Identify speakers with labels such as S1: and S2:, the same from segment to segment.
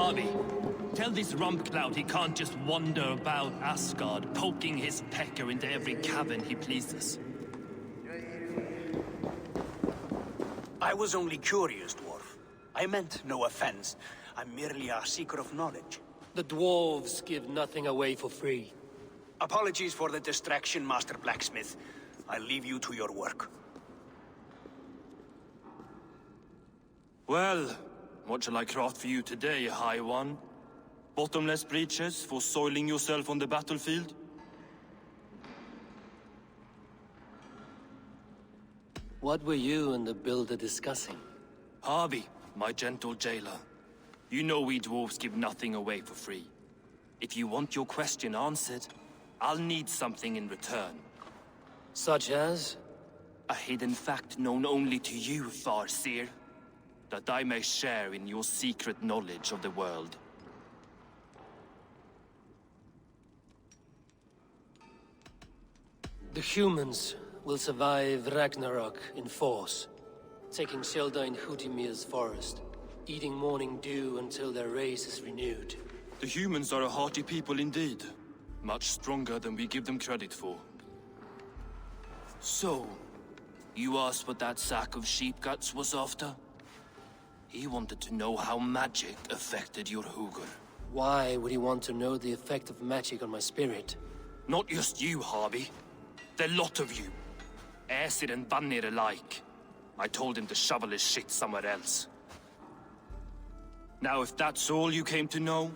S1: Harvey, tell this Rumpcloud he can't just wander about Asgard, poking his pecker into every cavern he pleases.
S2: I was only curious, dwarf. I meant no offense. I'm merely a seeker of knowledge.
S3: The dwarves give nothing away for free.
S2: Apologies for the distraction, Master Blacksmith. I'll leave you to your work.
S1: Well, what shall I craft for you today, High One? Bottomless breeches for soiling yourself on the battlefield?
S3: What were you and the builder discussing?
S1: Harvey, my gentle jailer. You know we dwarves give nothing away for free. If you want your question answered, I'll need something in return.
S3: Such as?
S1: A hidden fact known only to you, Farseer. That I may share in your secret knowledge of the world.
S3: The humans will survive Ragnarok in force, taking shelter in Hutimir's forest, eating morning dew until their race is renewed.
S1: The humans are a hearty people indeed. Much stronger than we give them credit for. So, you asked what that sack of sheep guts was after? He wanted to know how magic affected your Hugr.
S3: Why would he want to know the effect of magic on my spirit?
S1: Not just you, Harvey. The lot of you. Aesir and Vanir alike. I told him to shovel his shit somewhere else. Now if that's all you came to know,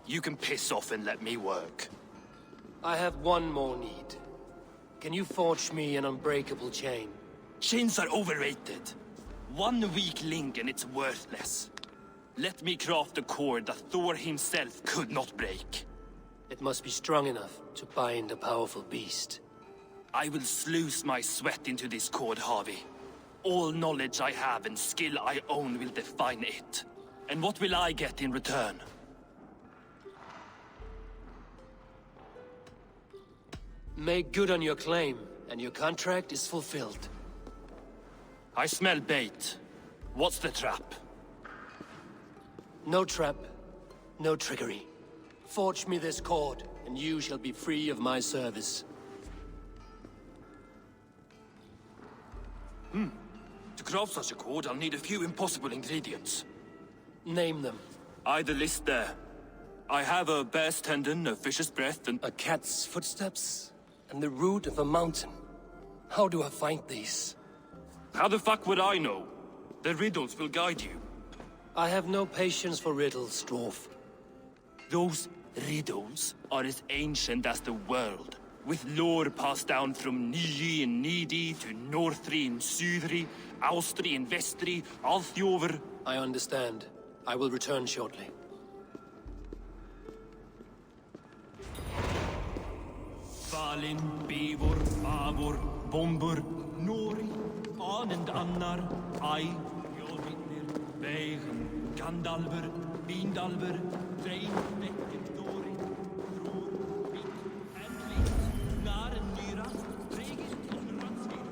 S1: you can piss off and let me work.
S3: I have one more need. Can you forge me an unbreakable chain?
S1: Chains are overrated. One weak link and it's worthless. Let me craft a cord that Thor himself could not break.
S3: It must be strong enough to bind a powerful beast.
S1: I will sluice my sweat into this cord, Harvey. All knowledge I have and skill I own will define it. And what will I get in return?
S3: Make good on your claim, and your contract is fulfilled.
S1: I smell bait. What's the trap?
S3: No trap, no trickery. Forge me this cord, and you shall be free of my service.
S1: To craft such a cord, I'll need a few impossible ingredients.
S3: Name them.
S1: The list there. I have a bear's tendon, a fish's breath, and...
S3: A cat's footsteps, and the root of a mountain. How do I find these?
S1: How the fuck would I know? The riddles will guide you.
S3: I have no patience for riddles, dwarf.
S1: Those riddles are as ancient as the world, with lore passed down from Niji and Nidi to Northri and Sudri, Austri and Vestri, Althjover.
S3: I understand. I will return shortly.
S1: Valin, Bivor, Avor, Bombur, Nori, Anand Annar, Ai, Jolvitnir, Vegen, Gandalver, Bindalver, Drein, Bekken, Dori, Dror, Vik, Enlit, Garen, Nyra, Regis, und Ransvir.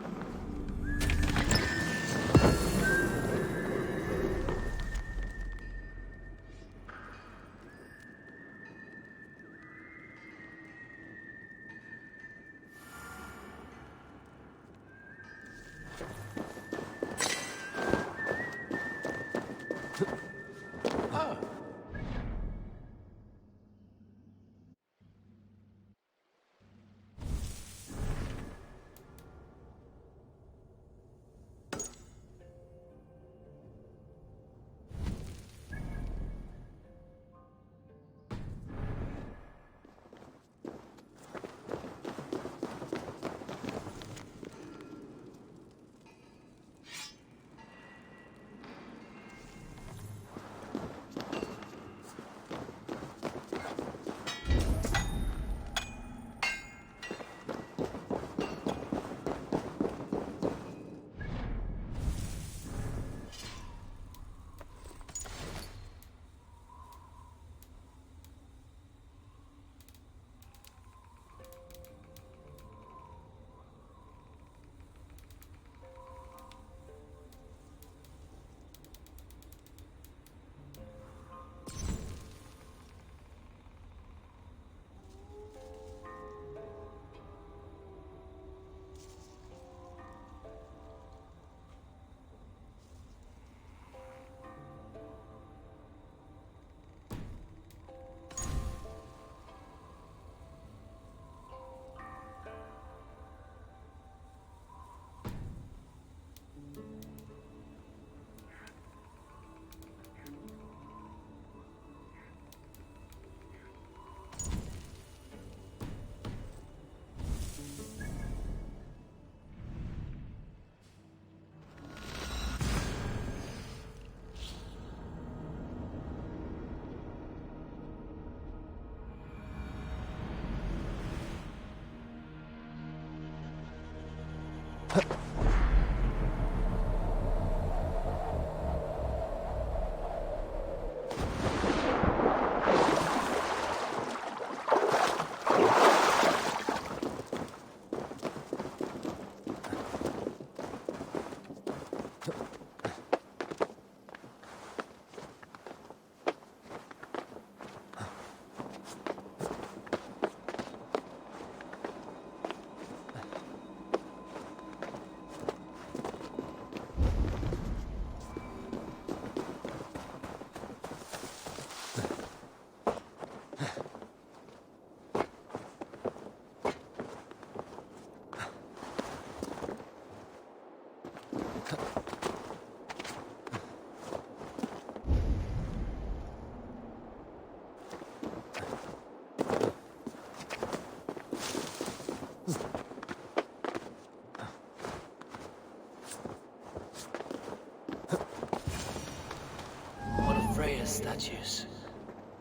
S3: statues.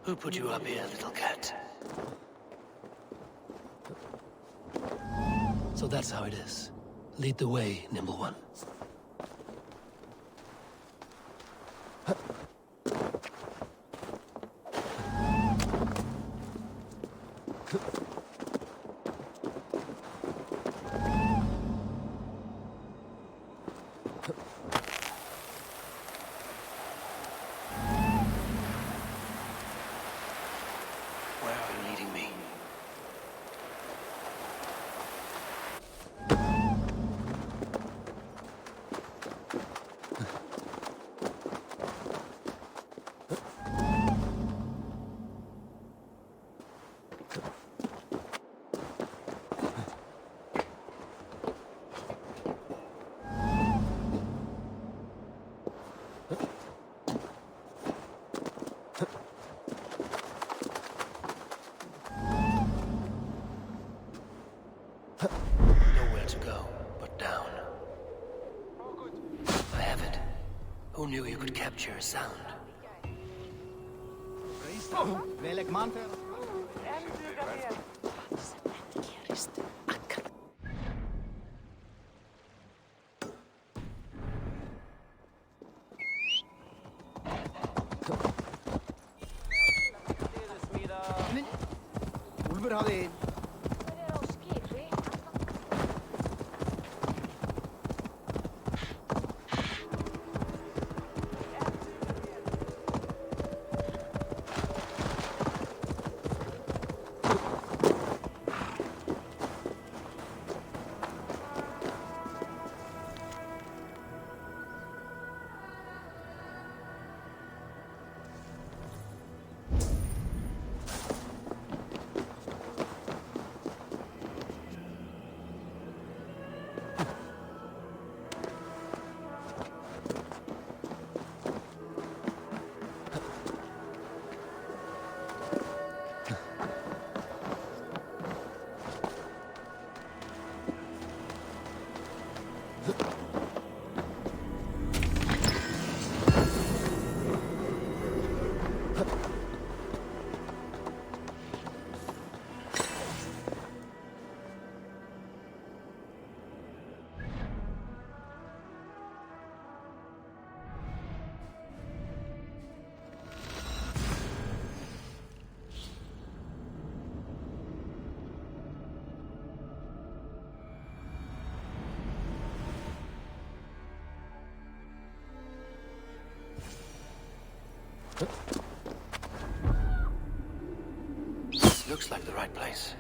S3: Who put you up here, little cat? So that's how it is. Lead the way, nimble one. Where are you leading me? Nowhere to go but down. I have it. Who knew you could capture a sound?
S4: Ulver hade
S3: Looks like the right place.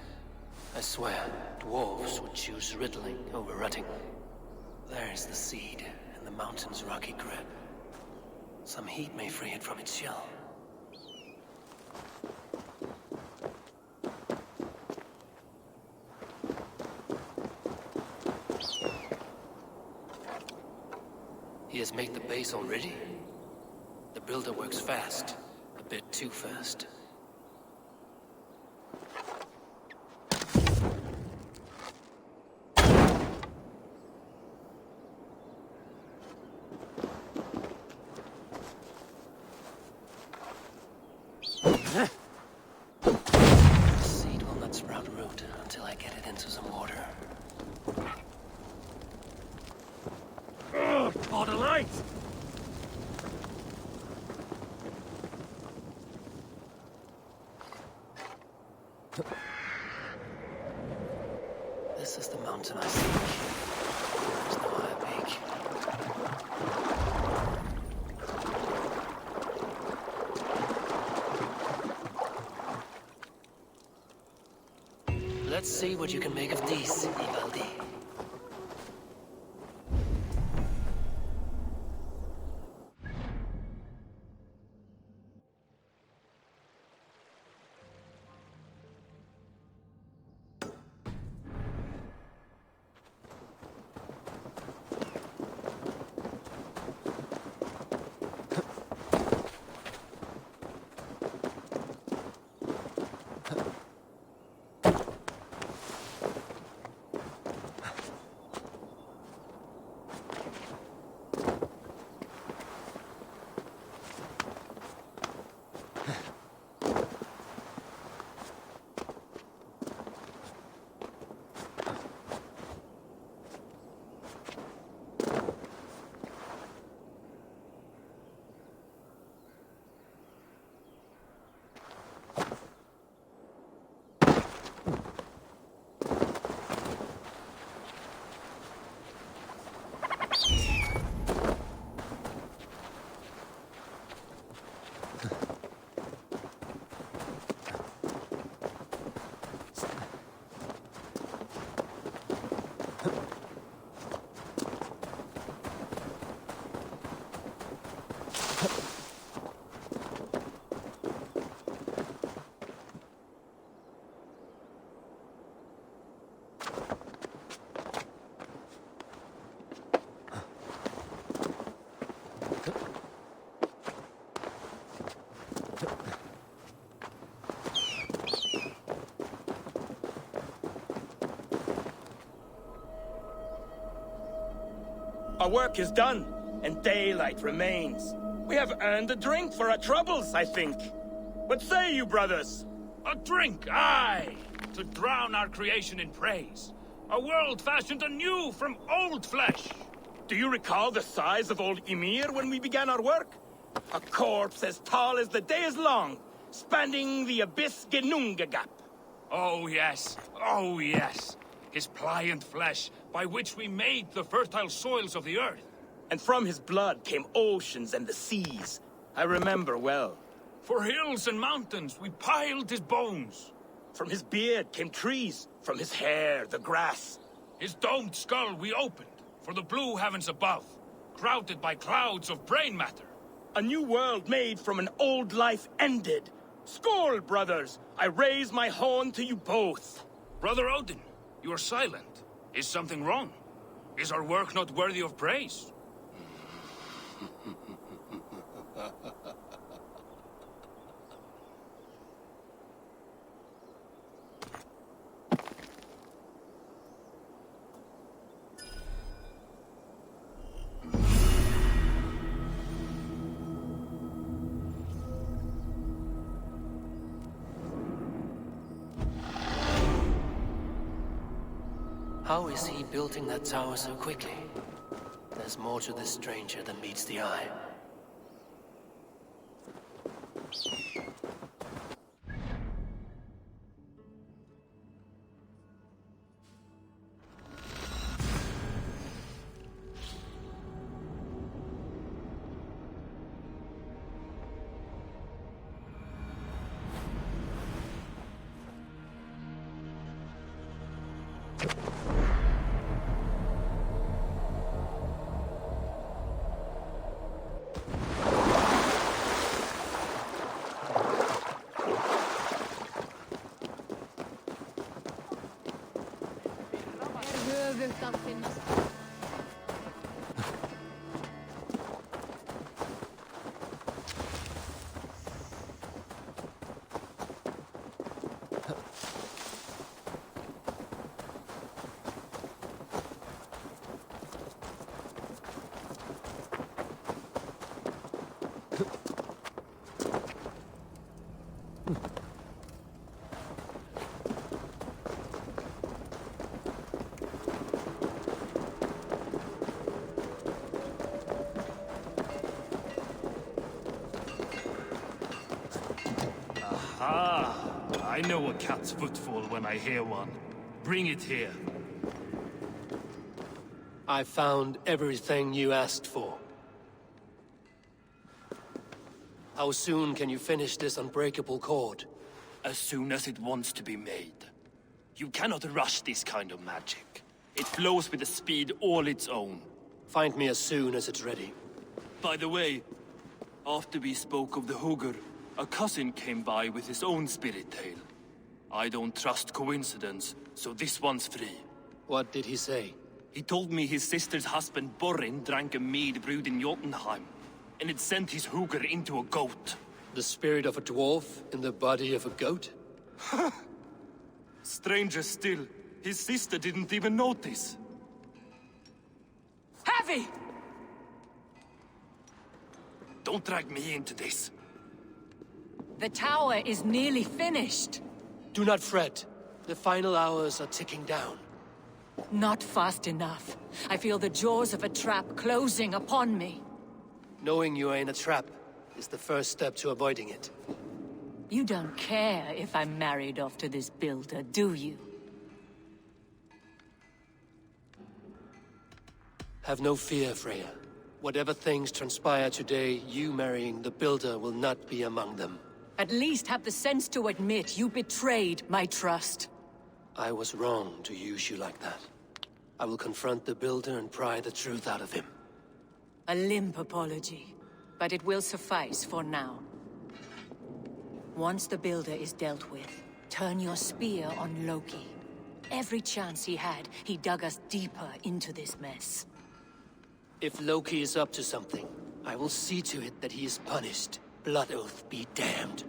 S3: I swear, dwarves would choose riddling over rutting. There's the seed in the mountain's rocky grip. Some heat may free it from its shell. He has made the base already? The builder works fast. A bit too fast. Seed will not sprout root until I get it into some water.
S1: For the light!
S3: This is the mountain I seek. There's no higher peak. Let's see what you can make of these, Ivaldi.
S4: Our work is done, and daylight remains. We have earned a drink for our troubles, I think. What say you, brothers?
S1: A drink, aye! To drown our creation in praise. A world fashioned anew from old flesh.
S4: Do you recall the size of old Ymir when we began our work? A corpse as tall as the day is long, spanning the abyss Genunga gap.
S1: Oh yes, oh yes. His pliant flesh, by which we made the fertile soils of the earth.
S4: And from his blood came oceans and the seas. I remember well.
S1: For hills and mountains we piled his bones.
S4: From his beard came trees, from his hair the grass.
S1: His domed skull we opened, for the blue heavens above, crowded by clouds of brain matter.
S4: A new world made from an old life ended. Skål, brothers! I raise my horn to you both.
S1: Brother Odin, you are silent. Is something wrong? Is our work not worthy of praise?
S3: How is he building that tower so quickly? There's more to this stranger than meets the eye.
S5: Hövugt att finnas.
S1: I know a cat's footfall when I hear one. Bring it here.
S3: I found everything you asked for. How soon can you finish this unbreakable cord?
S1: As soon as it wants to be made. You cannot rush this kind of magic. It flows with a speed all its own.
S3: Find me as soon as it's ready.
S1: By the way, after we spoke of the Hugr, a cousin came by with his own spirit tale. I don't trust coincidence, so this one's free.
S3: What did he say?
S1: He told me his sister's husband Borin drank a mead brewed in Jotunheim, and it sent his Hugr into a goat.
S3: The spirit of a dwarf in the body of a goat?
S1: Stranger still, his sister didn't even notice.
S5: Heavy!
S1: Don't drag me into this.
S5: The tower is nearly finished.
S3: Do not fret. The final hours are ticking down.
S5: Not fast enough. I feel the jaws of a trap closing upon me.
S3: Knowing you are in a trap is the first step to avoiding it.
S5: You don't care if I'm married off to this builder, do you?
S3: Have no fear, Freya. Whatever things transpire today, you marrying the builder will not be among them.
S5: At least have the sense to admit you betrayed my trust.
S3: I was wrong to use you like that. I will confront the builder and pry the truth out of him.
S5: A limp apology, but it will suffice for now. Once the builder is dealt with, turn your spear on Loki. Every chance he had, he dug us deeper into this mess.
S3: If Loki is up to something, I will see to it that he is punished. Blood Oath be damned.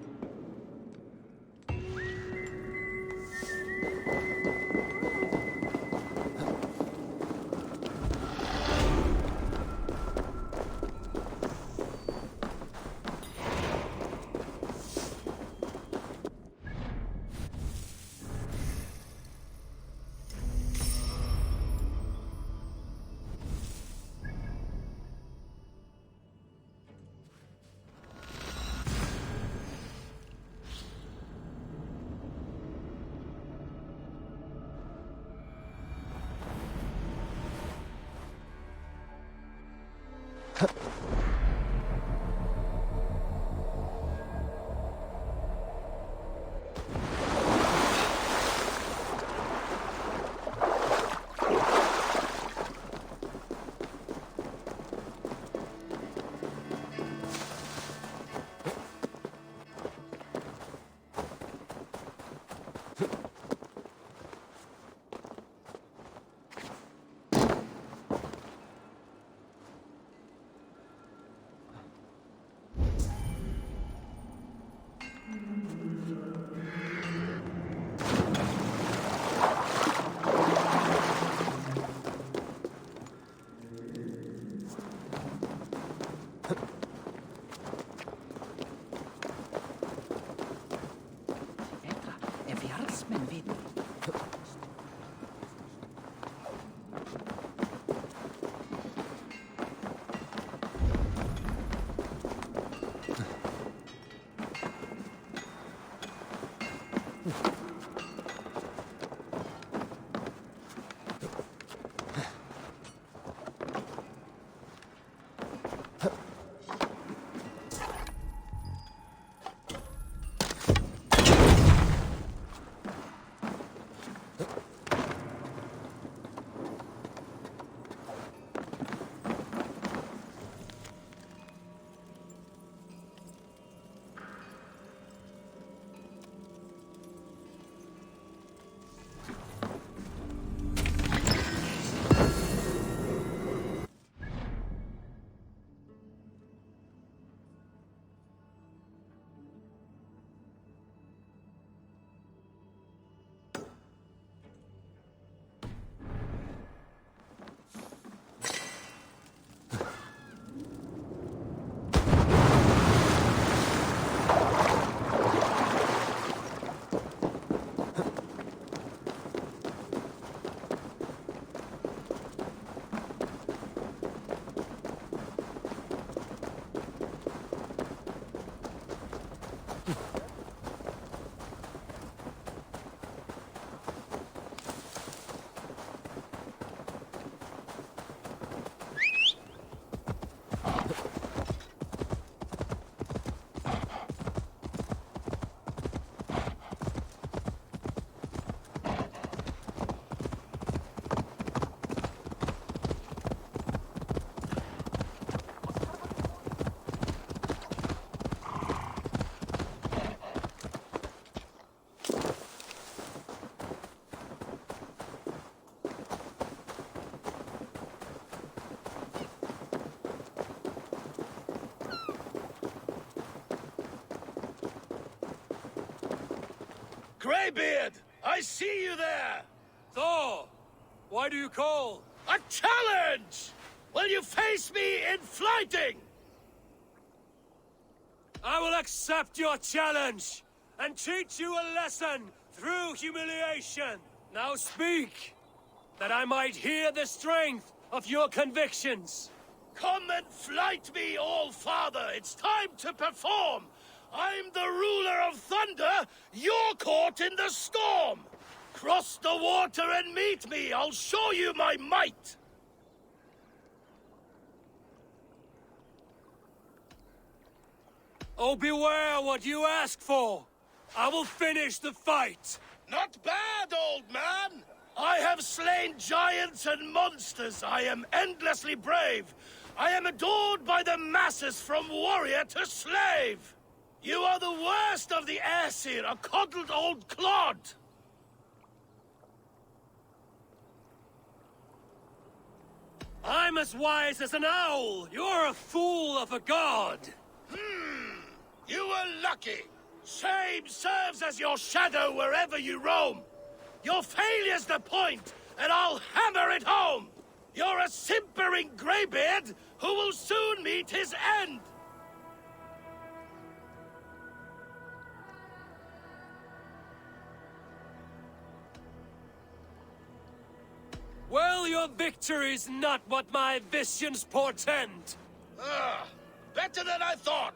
S4: Greybeard! I see you there!
S3: Thor! Why do you call?
S4: A challenge! Will you face me in fighting?
S3: I will accept your challenge and teach you a lesson through humiliation. Now speak, that I might hear the strength of your convictions.
S4: Come and fight me, All-Father! It's time to perform! I'm the ruler of thunder, you're caught in the storm! Cross the water and meet me, I'll show you my might!
S3: Oh, beware what you ask for! I will finish the fight!
S4: Not bad, old man! I have slain giants and monsters, I am endlessly brave! I am adored by the masses from warrior to slave! You are the worst of the Aesir, a coddled old clod!
S3: I'm as wise as an owl! You're a fool of a god!
S4: You were lucky! Shame serves as your shadow wherever you roam! Your failure's the point, and I'll hammer it home! You're a simpering greybeard who will soon meet his end!
S3: Well, your victory's not what my visions portend.
S4: Better than I thought!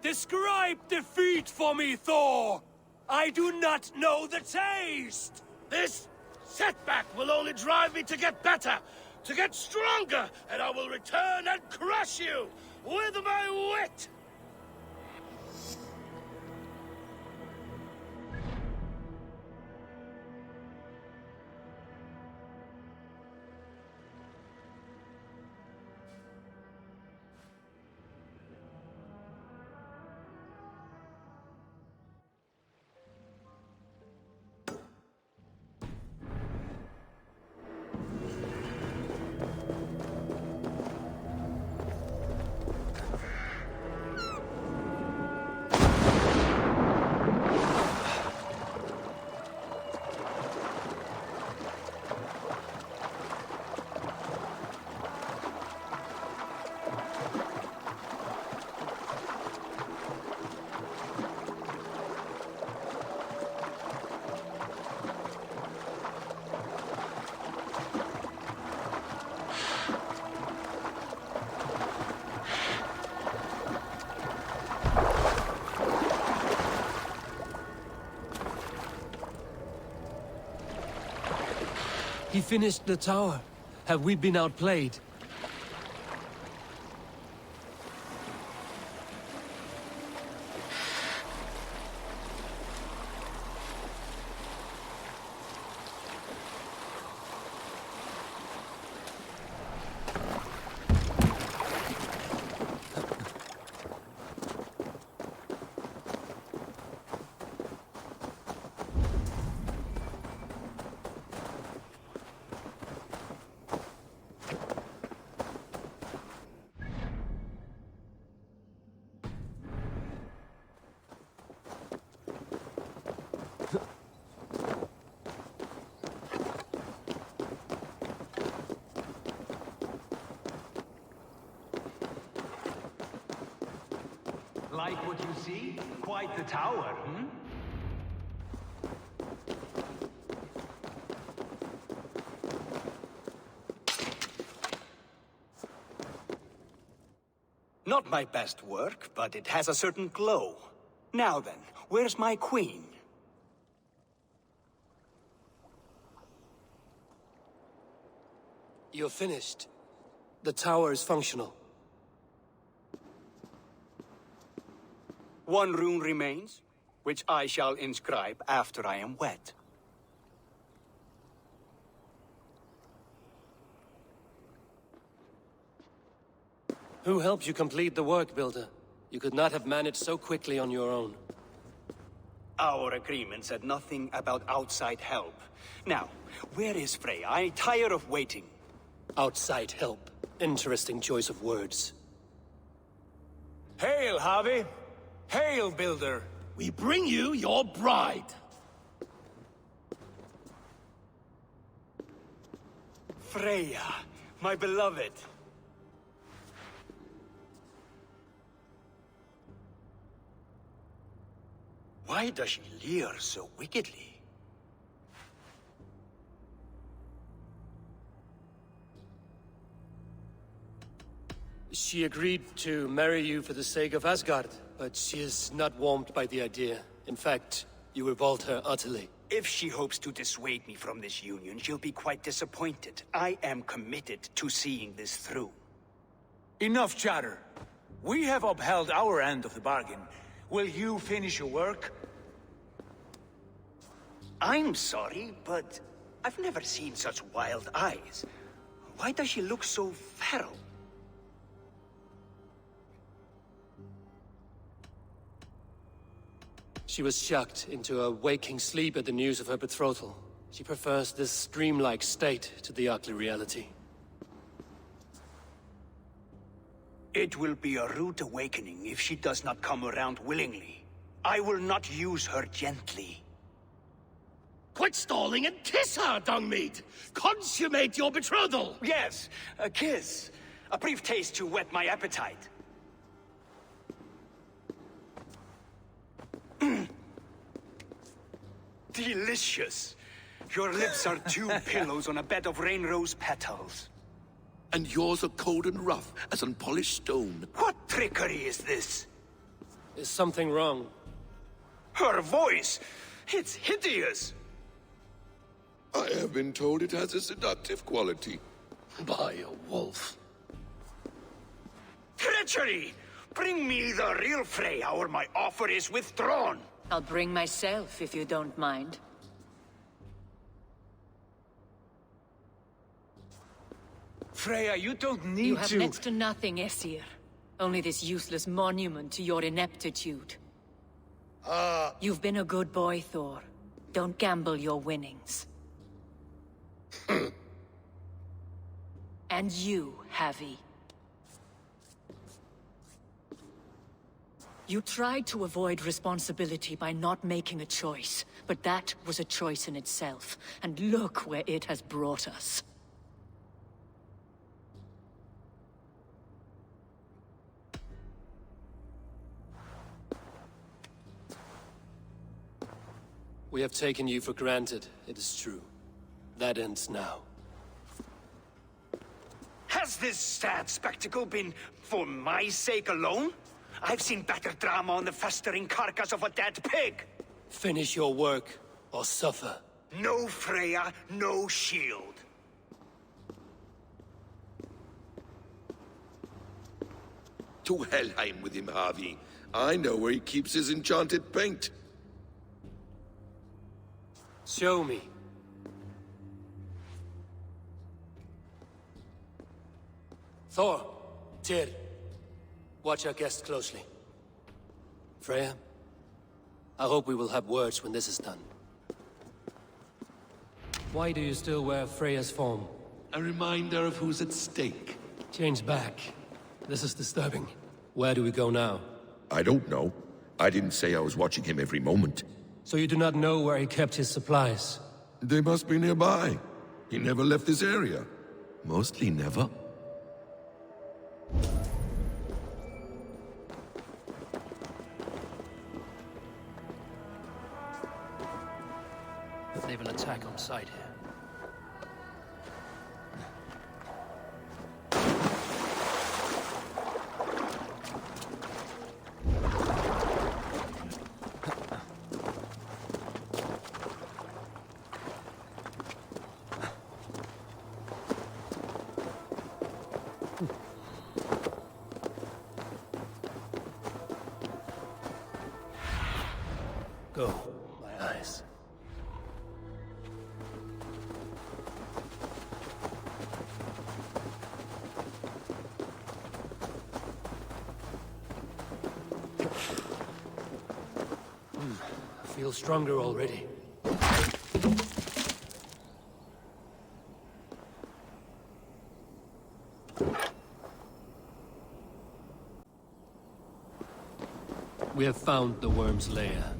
S3: Describe defeat for me, Thor! I do not know the taste!
S4: This setback will only drive me to get better, to get stronger, and I will return and crush you with my wit!
S3: He finished the tower. Have we been outplayed?
S6: Like what you see? Quite the tower, hmm?
S2: Not my best work, but it has a certain glow. Now then, where's my queen?
S3: You're finished. The tower is functional.
S2: One rune remains, which I shall inscribe after I am wed.
S3: Who helped you complete the work, Builder? You could not have managed so quickly on your own.
S2: Our agreement said nothing about outside help. Now, where is Frey? I tire of waiting.
S3: Outside help. Interesting choice of words.
S4: Hail, Harvey! Hail, Builder! We bring you your bride!
S2: Freya, my beloved. Why does she leer so wickedly?
S3: She agreed to marry you for the sake of Asgard, but she is not warmed by the idea. In fact, you revolt her utterly.
S2: If she hopes to dissuade me from this union, she'll be quite disappointed. I am committed to seeing this through.
S6: Enough chatter. We have upheld our end of the bargain. Will you finish your work?
S2: I'm sorry, but I've never seen such wild eyes. Why does she look so feral?
S3: She was shocked into a waking sleep at the news of her betrothal. She prefers this dreamlike state to the ugly reality.
S2: It will be a rude awakening if she does not come around willingly. I will not use her gently.
S4: Quit stalling and kiss her, Dungmeat! Consummate your betrothal!
S2: Yes, a kiss. A brief taste to whet my appetite. Delicious. Your lips are two pillows on a bed of rain rose petals.
S7: And yours are cold and rough as unpolished stone.
S2: What trickery is this?
S3: Is something wrong?
S2: Her voice! It's hideous!
S7: I have been told it has a seductive quality. By a wolf.
S2: Treachery! Bring me the real Freya, or my offer is withdrawn.
S5: I'll bring myself, if you don't mind.
S6: Freya, you don't need to...
S5: You have next to nothing, Aesir. Only this useless monument to your ineptitude. You've been a good boy, Thor. Don't gamble your winnings. And you, Havi. You tried to avoid responsibility by not making a choice, but that was a choice in itself, and look where it has brought us.
S3: We have taken you for granted, it is true. That ends now.
S2: Has this sad spectacle been for my sake alone? I've seen better drama on the festering carcass of a dead pig.
S3: Finish your work, or suffer.
S2: No Freya, no shield.
S7: To Helheim with him, Harvey. I know where he keeps his enchanted paint.
S3: Show me. Thor, Tyr, watch our guest closely. Freya, I hope we will have words when this is done. Why do you still wear Freya's form?
S7: A reminder of who's at stake.
S3: Change back. This is disturbing. Where do we go now?
S7: I don't know. I didn't say I was watching him every moment.
S3: So you do not know where he kept his supplies?
S7: They must be nearby. He never left this area. Mostly never.
S3: Naval attack on site here. Go, my eyes. I feel stronger already. We have found the worm's lair.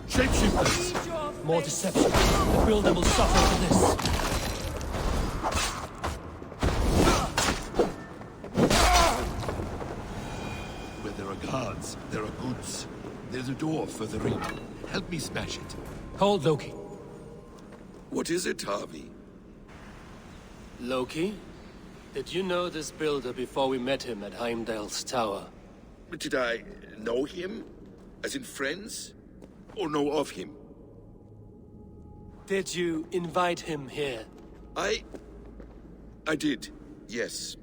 S7: Shapeshifters!
S3: More deception. The builder will suffer for this.
S7: Where there are guards, there are goods. There's a door further in. Help me smash it.
S3: Hold Loki.
S7: What is it, Harvey?
S3: Loki? Did you know this builder before we met him at Heimdall's tower?
S7: Did I know him? As in friends? Or know of him?
S3: Did you invite him here?
S7: I did, yes.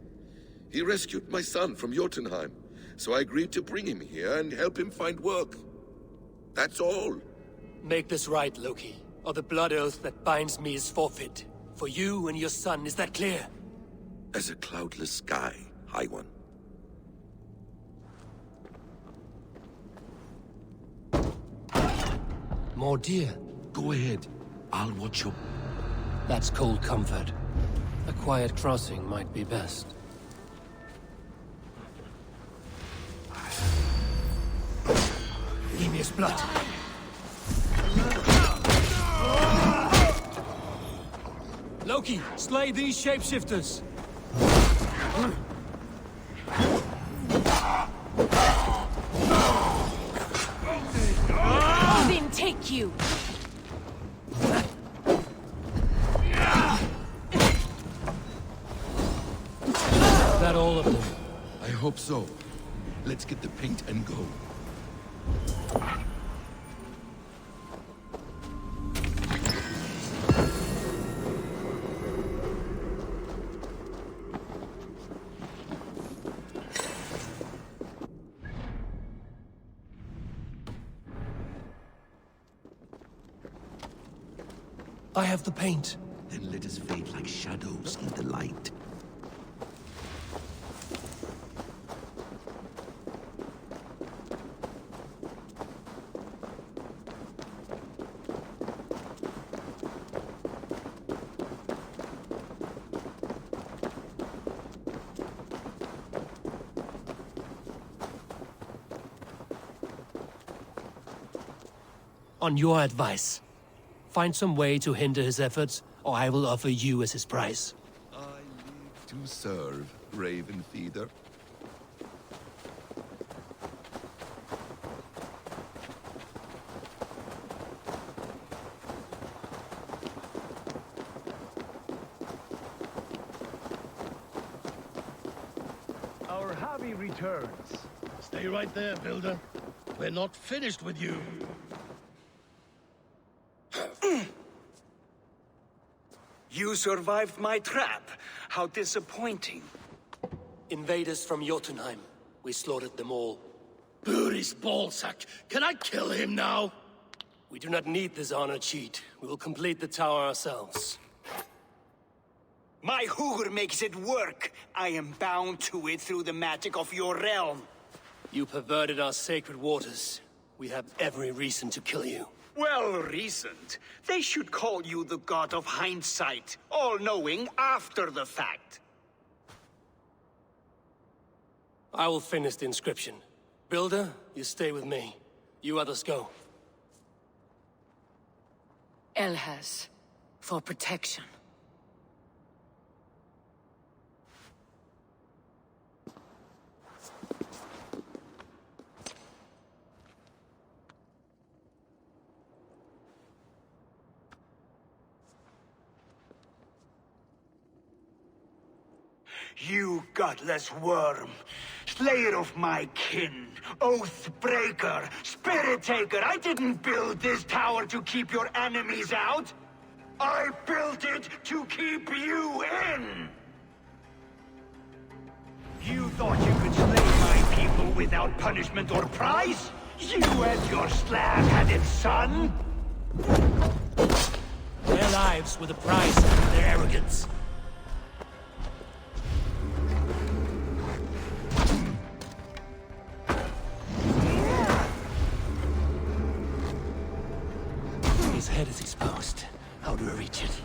S7: He rescued my son from Jotunheim, so I agreed to bring him here and help him find work. That's all.
S3: Make this right, Loki, or the blood oath that binds me is forfeit. For you and your son, is that clear?
S7: As a cloudless sky, High One.
S3: More deer.
S7: Go ahead. I'll watch you.
S3: That's cold comfort. A quiet crossing might be best. Emir's blood. Loki, slay these shapeshifters!
S5: Then take you!
S3: That all of them?
S7: I hope so. Let's get the paint and go.
S3: I have the paint.
S7: Then let us fade like shadows in the light.
S3: On your advice, find some way to hinder his efforts, or I will offer you as his prize.
S7: I live to serve, Raven Feeder.
S8: Our hobby returns.
S4: Stay right there, Builder. We're not finished with you.
S2: You survived my trap. How disappointing.
S3: Invaders from Jotunheim. We slaughtered them all.
S4: Buri's ballsack. Can I kill him now?
S3: We do not need this honor cheat. We will complete the tower ourselves.
S2: My Hugr makes it work. I am bound to it through the magic of your realm.
S3: You perverted our sacred waters. We have every reason to kill you.
S2: Well reasoned. They should call you the god of hindsight, all-knowing after the fact.
S3: I will finish the inscription. Builder, you stay with me. You others go.
S5: Elhas, for protection.
S2: You godless worm, slayer of my kin, oath breaker, spirit taker, I didn't build this tower to keep your enemies out. I built it to keep you in. You thought you could slay my people without punishment or prize? You and your slab-headed son?
S3: Their lives were the price of their arrogance. His head is exposed. How do I reach it?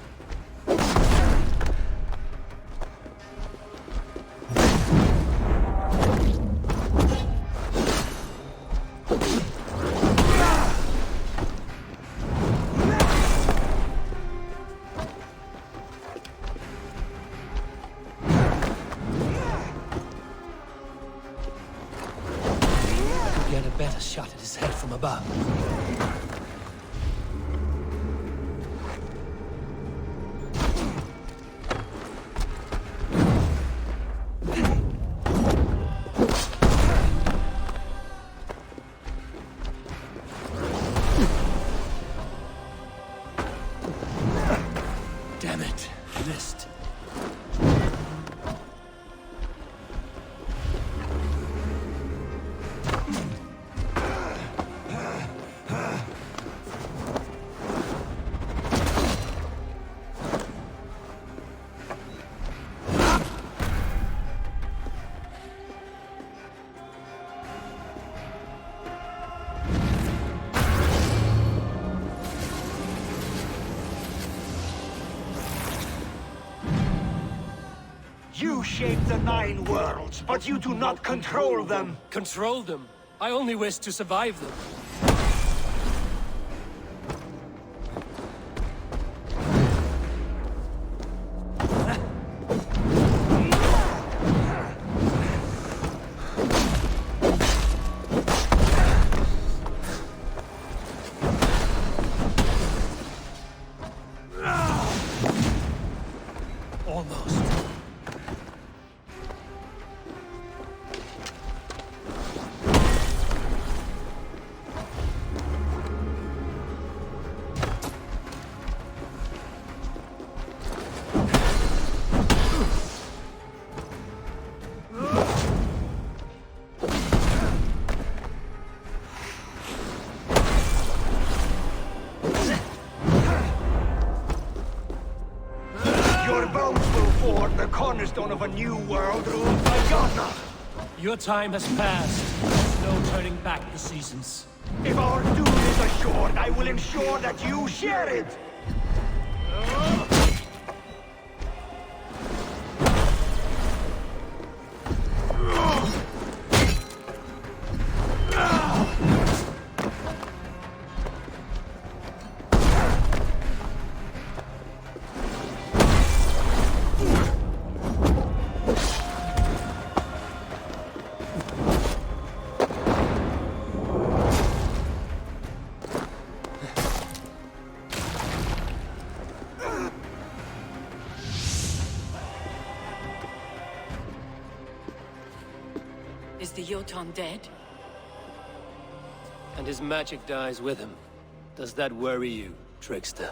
S3: Get a better shot at his head from above. Damn it, missed.
S2: You shape the 9 worlds, but you do not control them.
S3: Control them? I only wish to survive them. Almost.
S2: sword, the cornerstone of a new world ruled by Ghana.
S3: Your time has passed. No turning back the seasons.
S2: If our doom is assured, I will ensure that you share it!
S5: Is the Jotun dead?
S3: And his magic dies with him. Does that worry you, trickster?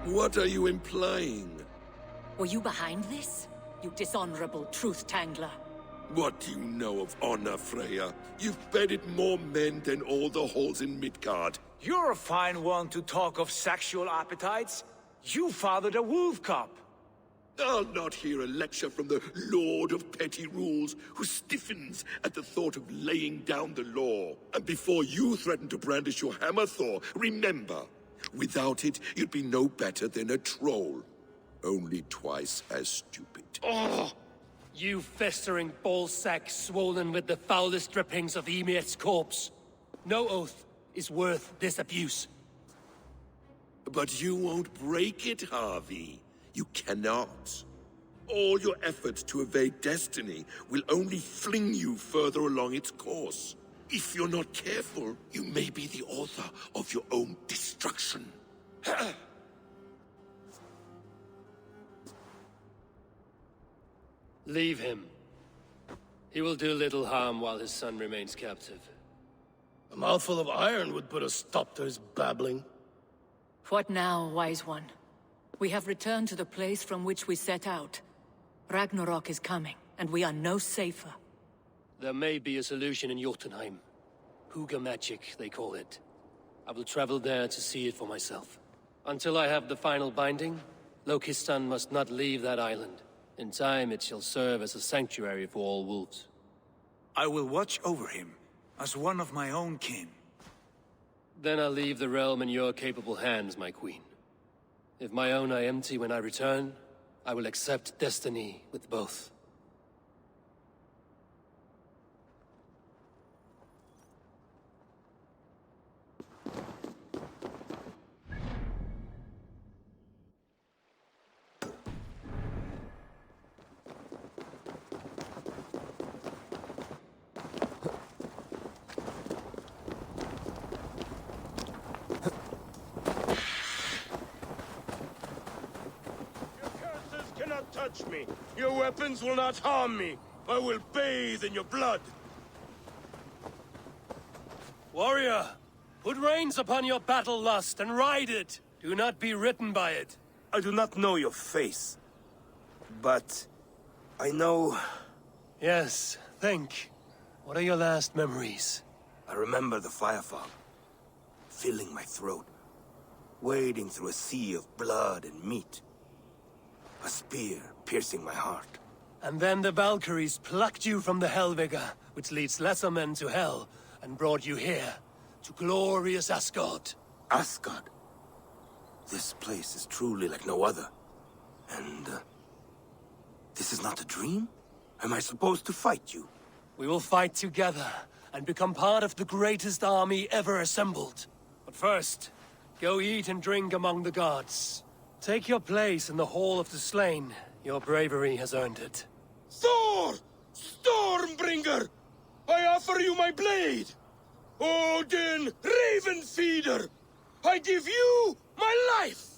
S7: What are you implying?
S5: Were you behind this? You dishonorable truth-tangler.
S7: What do you know of honor, Freya? You've bedded more men than all the halls in Midgard.
S6: You're a fine one to talk of sexual appetites. You fathered a wolf cub.
S7: I'll not hear a lecture from the Lord of Petty Rules, who stiffens at the thought of laying down the law. And before you threaten to brandish your hammer, Thor, remember, without it, you'd be no better than a troll. Only twice as stupid.
S3: Oh! You festering ballsack swollen with the foulest drippings of Ymir's corpse. No oath is worth this abuse.
S7: But you won't break it, Harvey. You cannot. All your efforts to evade destiny will only fling you further along its course. If you're not careful, you may be the author of your own destruction.
S3: Leave him. He will do little harm while his son remains captive.
S4: A mouthful of iron would put a stop to his babbling.
S5: What now, wise one? We have returned to the place from which we set out. Ragnarok is coming, and we are no safer.
S3: There may be a solution in Jotunheim. Huga magic, they call it. I will travel there to see it for myself. Until I have the final binding, Loki's son must not leave that island. In time, it shall serve as a sanctuary for all wolves.
S6: I will watch over him, as one of my own kin.
S3: Then I'll leave the realm in your capable hands, my queen. If my own are empty when I return, I will accept destiny with both.
S4: Touch me. Your weapons will not harm me. I will bathe in your blood.
S3: Warrior, put reins upon your battle lust and ride it. Do not be ridden by it.
S4: I do not know your face, but I know...
S3: Yes, think. What are your last memories?
S4: I remember the fire fog, filling my throat, wading through a sea of blood and meat. A spear piercing my heart.
S3: And then the Valkyries plucked you from the Helvigga, which leads lesser men to hell, and brought you here, to glorious Asgard.
S4: Asgard? This place is truly like no other. And, this is not a dream? Am I supposed to fight you?
S3: We will fight together, and become part of the greatest army ever assembled. But first, go eat and drink among the gods. Take your place in the Hall of the Slain. Your bravery has earned it.
S4: Thor! Stormbringer! I offer you my blade! Odin, Raven Feeder! I give you my life!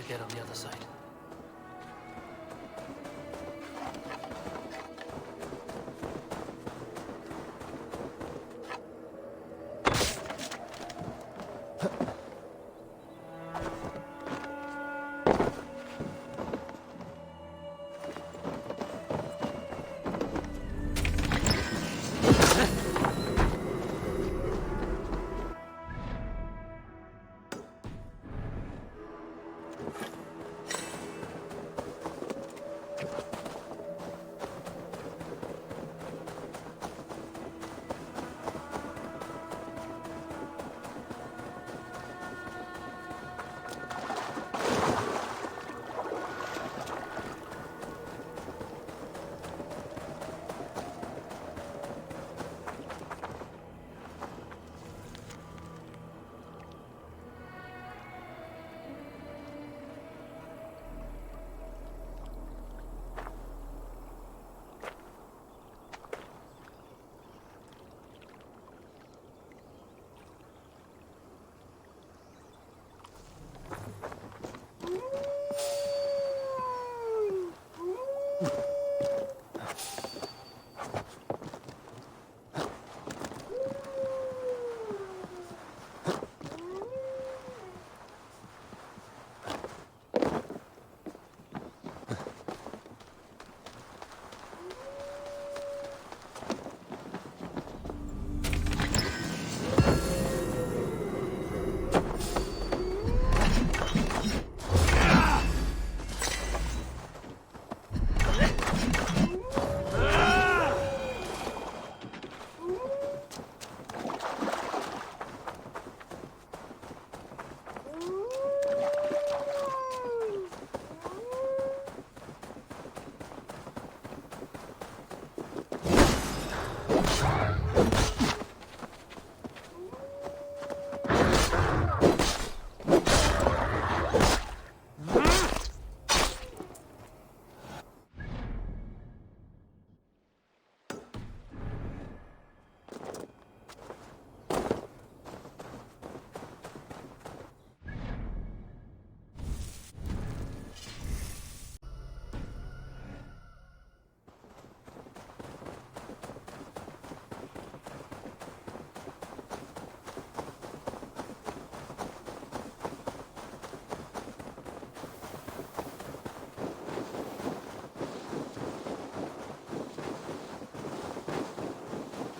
S3: get on the other side.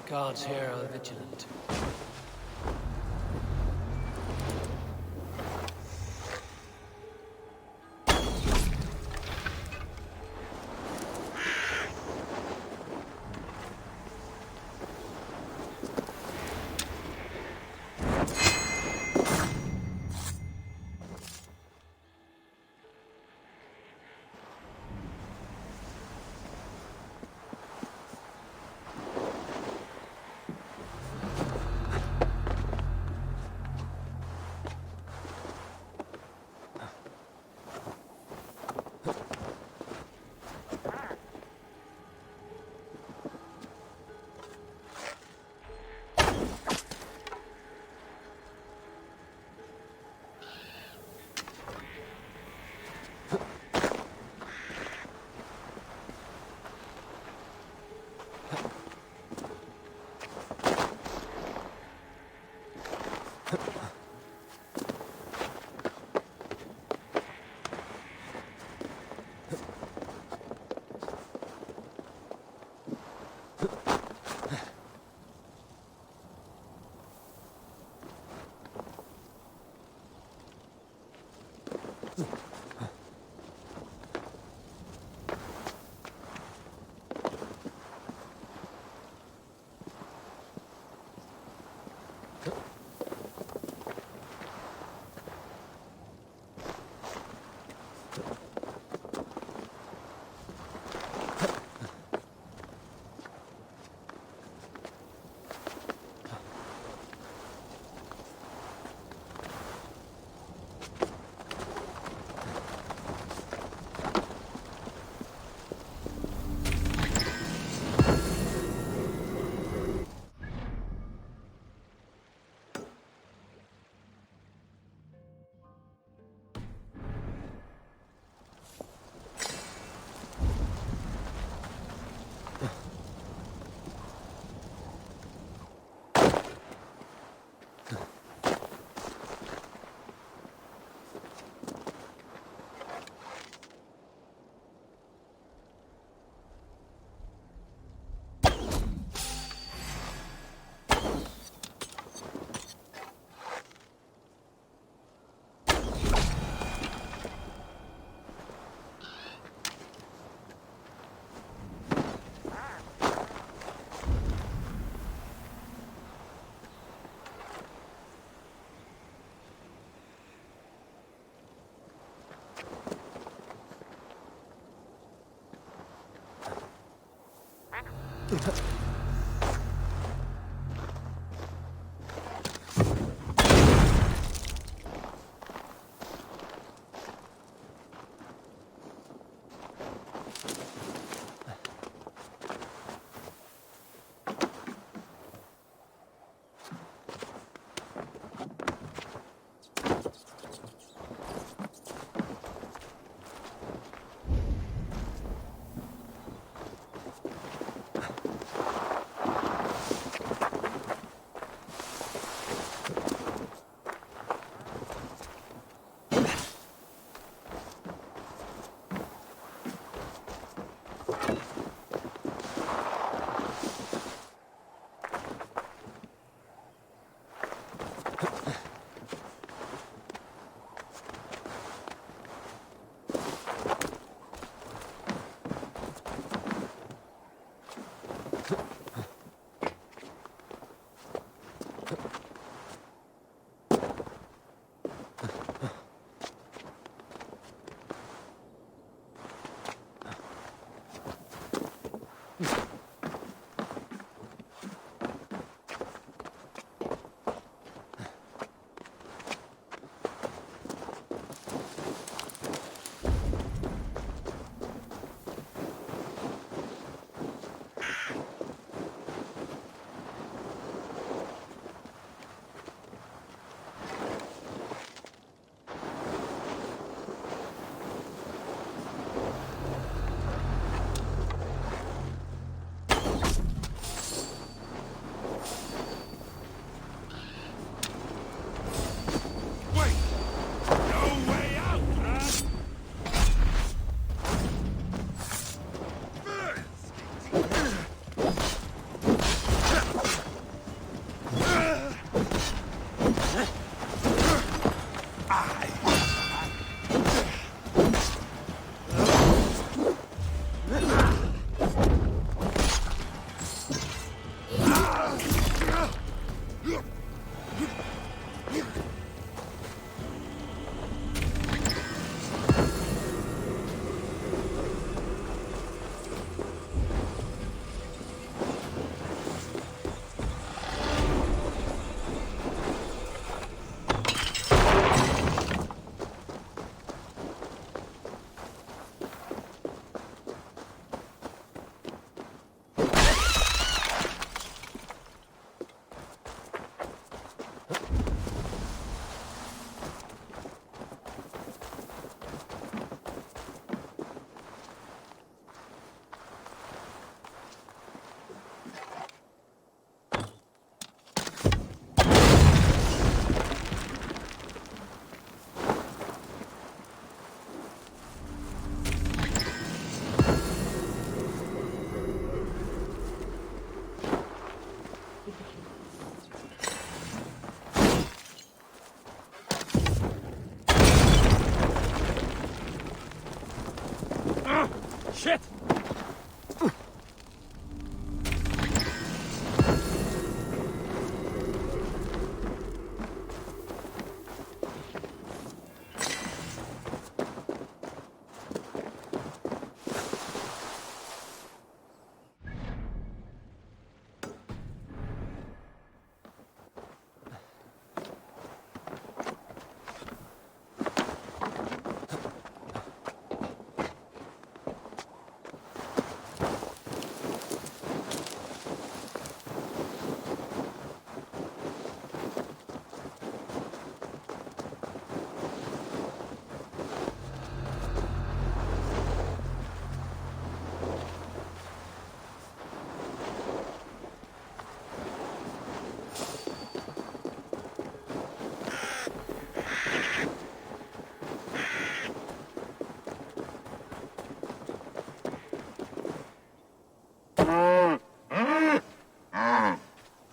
S3: Guards here are vigilant.
S1: Shit!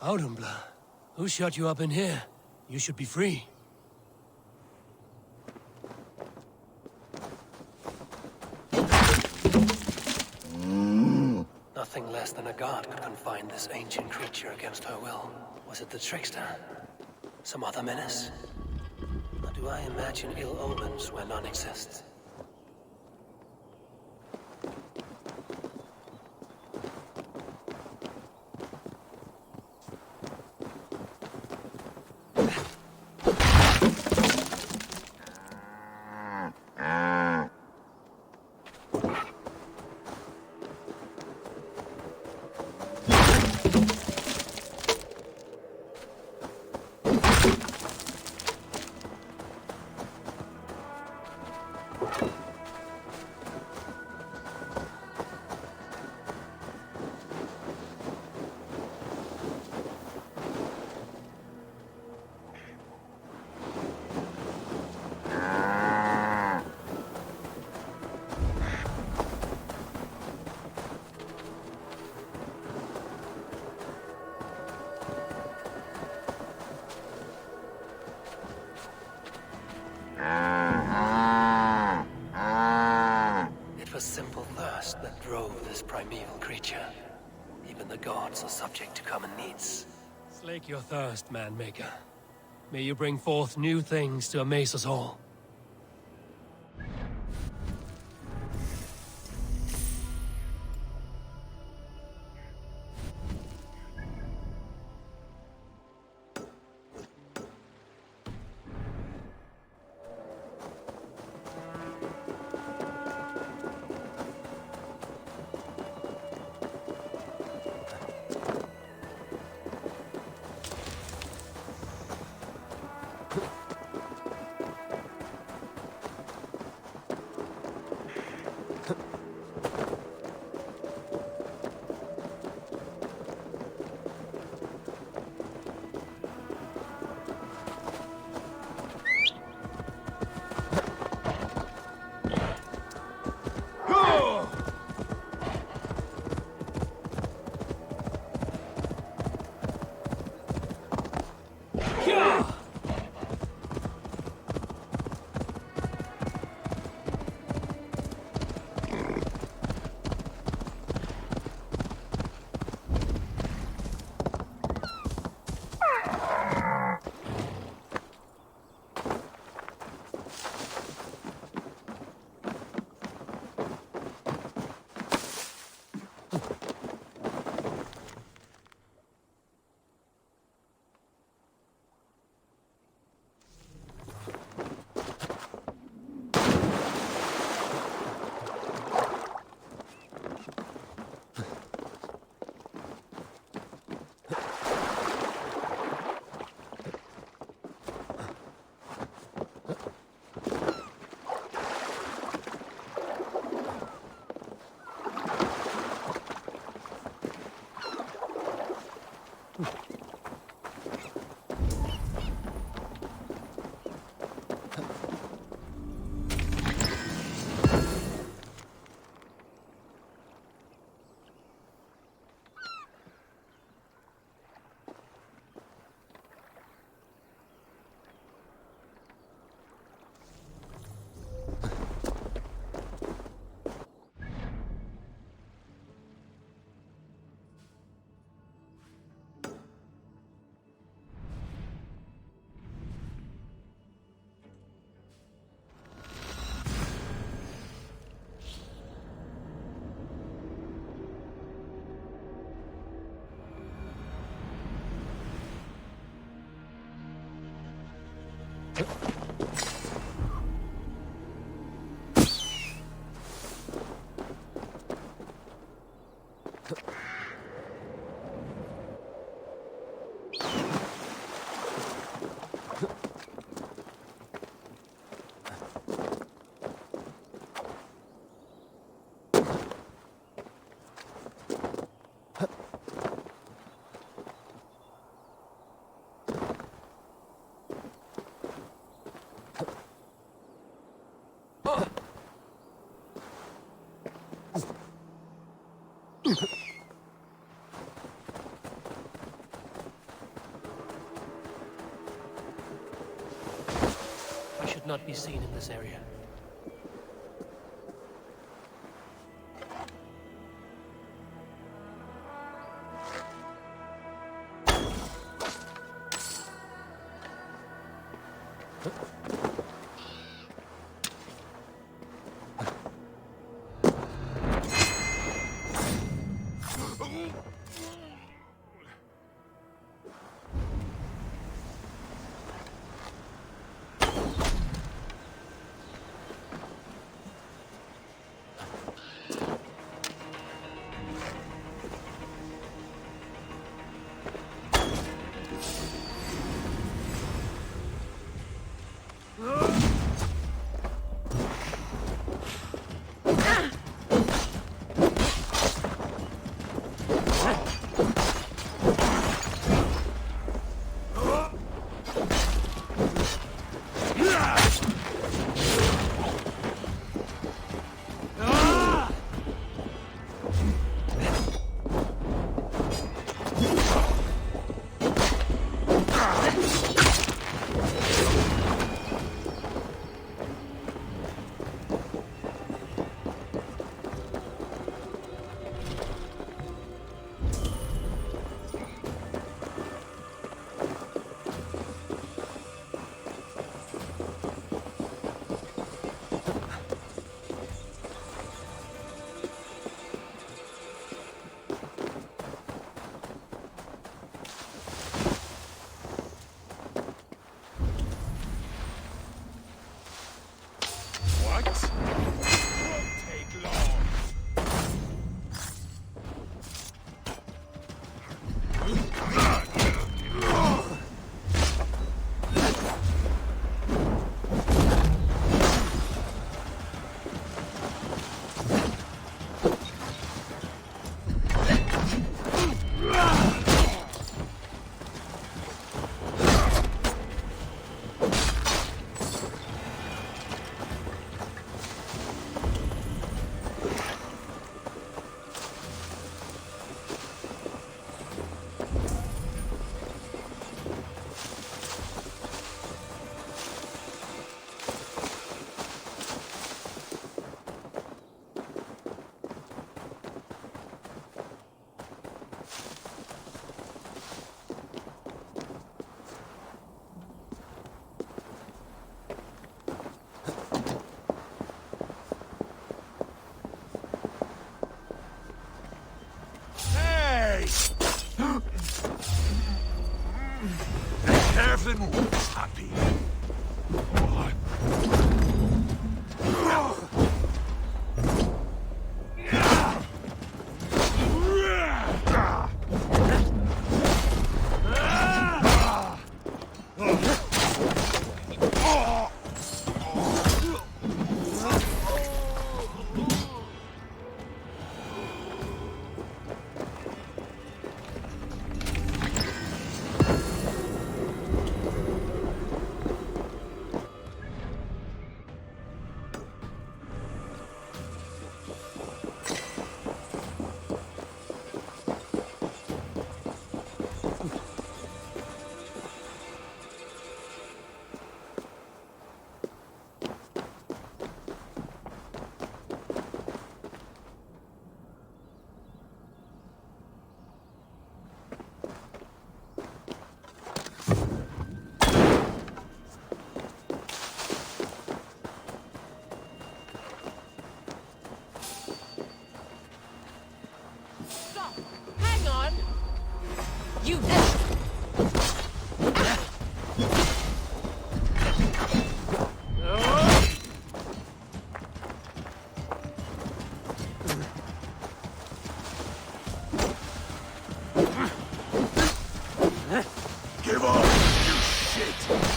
S3: Audumbla, who shut you up in here? You should be free. Nothing less than a god could confine this ancient creature against her will. Was it the trickster? Some other menace? Or do I imagine ill omens where none exists? primeval creature. Even the gods are subject to common needs.
S9: Slake your thirst, man-maker. May you bring forth new things to amaze us all. I should not be seen in this area.
S5: Hang on! You...
S7: Give up, you shit!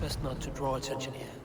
S3: Best not to draw attention here.